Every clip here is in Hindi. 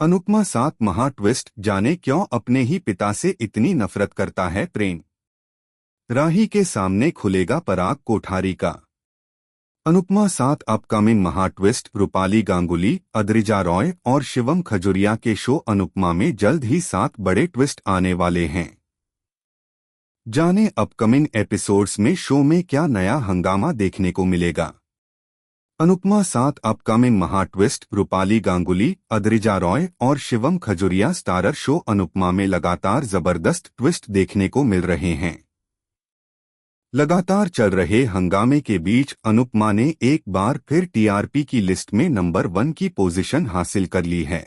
अनुपमा साथ महा ट्विस्ट, जाने क्यों अपने ही पिता से इतनी नफरत करता है प्रेम। राही के सामने खुलेगा पराग कोठारी का। अनुपमा साथ अपकमिंग महा ट्विस्ट, रूपाली गांगुली, अद्रिजा रॉय और शिवम खजुरिया के शो अनुपमा में जल्द ही 7 बड़े ट्विस्ट आने वाले हैं। जाने अपकमिंग एपिसोड्स में शो में क्या नया हंगामा देखने को मिलेगा। अनुपमा साथ अपकमिंग महा ट्विस्ट, रूपाली गांगुली, अद्रिजा रॉय और शिवम खजुरिया स्टारर शो अनुपमा में लगातार जबरदस्त ट्विस्ट देखने को मिल रहे हैं। लगातार चल रहे हंगामे के बीच अनुपमा ने एक बार फिर टीआरपी की लिस्ट में नंबर 1 की पोजीशन हासिल कर ली है।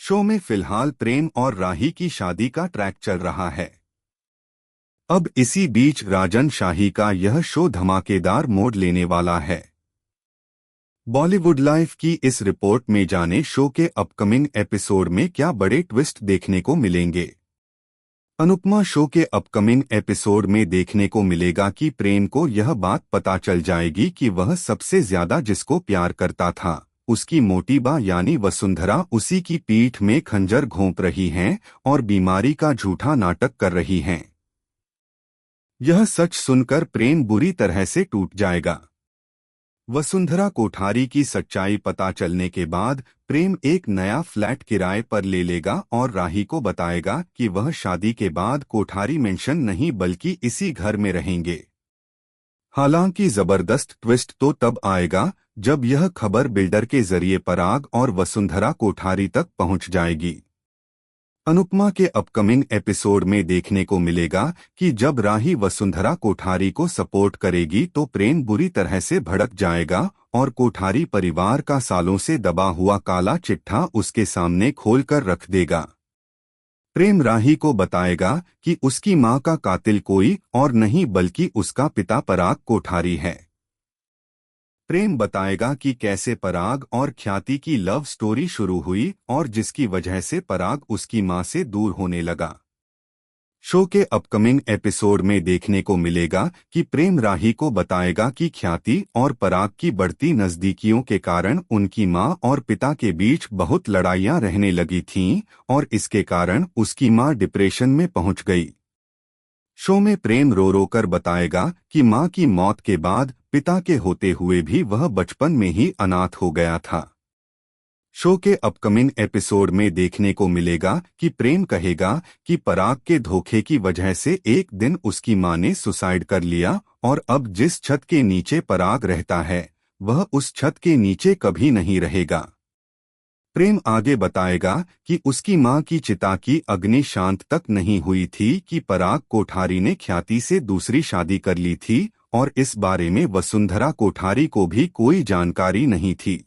शो में फिलहाल प्रेम और राही की शादी का ट्रैक चल रहा है। अब इसी बीच राजन शाही का यह शो धमाकेदार मोड़ लेने वाला है। बॉलीवुड लाइफ की इस रिपोर्ट में जाने शो के अपकमिंग एपिसोड में क्या बड़े ट्विस्ट देखने को मिलेंगे। अनुपमा शो के अपकमिंग एपिसोड में देखने को मिलेगा कि प्रेम को यह बात पता चल जाएगी कि वह सबसे ज्यादा जिसको प्यार करता था, उसकी मोटी बा यानी वसुंधरा उसी की पीठ में खंजर घोंप रही हैं और बीमारी का झूठा नाटक कर रही हैं। यह सच सुनकर प्रेम बुरी तरह से टूट जाएगा। वसुंधरा कोठारी की सच्चाई पता चलने के बाद प्रेम एक नया फ्लैट किराए पर ले लेगा और राही को बताएगा कि वह शादी के बाद कोठारी मेंशन नहीं बल्कि इसी घर में रहेंगे। हालांकि जबरदस्त ट्विस्ट तो तब आएगा जब यह खबर बिल्डर के जरिए पराग और वसुंधरा कोठारी तक पहुंच जाएगी। अनुपमा के अपकमिंग एपिसोड में देखने को मिलेगा कि जब राही वसुंधरा कोठारी को सपोर्ट करेगी तो प्रेम बुरी तरह से भड़क जाएगा और कोठारी परिवार का सालों से दबा हुआ काला चिट्ठा उसके सामने खोलकर रख देगा। प्रेम राही को बताएगा कि उसकी मां का कातिल कोई और नहीं बल्कि उसका पिता पराग कोठारी है। प्रेम बताएगा कि कैसे पराग और ख्याति की लव स्टोरी शुरू हुई और जिसकी वजह से पराग उसकी मां से दूर होने लगा। शो के अपकमिंग एपिसोड में देखने को मिलेगा कि प्रेम राही को बताएगा कि ख्याति और पराग की बढ़ती नजदीकियों के कारण उनकी मां और पिता के बीच बहुत लड़ाइयां रहने लगी थीं और इसके कारण उसकी मां डिप्रेशन में पहुंच गई। शो में प्रेम रो रो कर बताएगा कि मां की मौत के बाद पिता के होते हुए भी वह बचपन में ही अनाथ हो गया था। शो के अपकमिंग एपिसोड में देखने को मिलेगा कि प्रेम कहेगा कि पराग के धोखे की वजह से एक दिन उसकी मां ने सुसाइड कर लिया और अब जिस छत के नीचे पराग रहता है वह उस छत के नीचे कभी नहीं रहेगा। प्रेम आगे बताएगा कि उसकी मां की चिता की अग्नि शांत तक नहीं हुई थी कि पराग कोठारी ने ख्याति से दूसरी शादी कर ली थी और इस बारे में वसुंधरा कोठारी को भी कोई जानकारी नहीं थी।